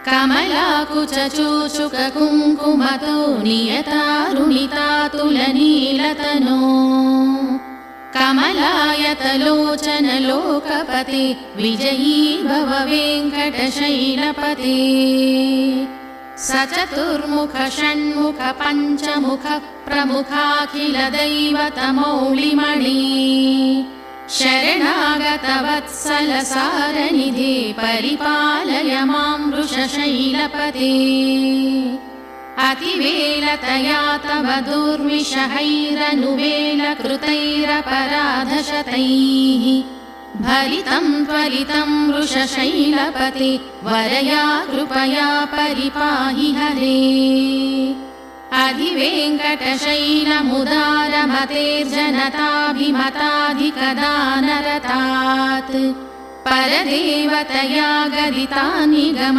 कमलाकुचूचुककुङ्कुमतो नियतारुणितातुलनीलतनो कमलायतलोचनलोकपते विजयी भव वेङ्कटशैलपते सचतुर्मुख षण्मुख पञ्चमुख प्रमुखाखिलदैवतमौलिमणि शरणागतवत्सलसारनिधे परिपालय मां वृषशैलपते अतिवेलतया तव दुर्विषहैरनुवेलकृतैरपराधशतैः भरितं त्वरितं वृषशैलपते वरया कृपया परिपाहि हरे अधिवेङ्कटशैलमुदारमतेर्जनताभिमताधिकदानरतात् परदेवतया गदिता निगमा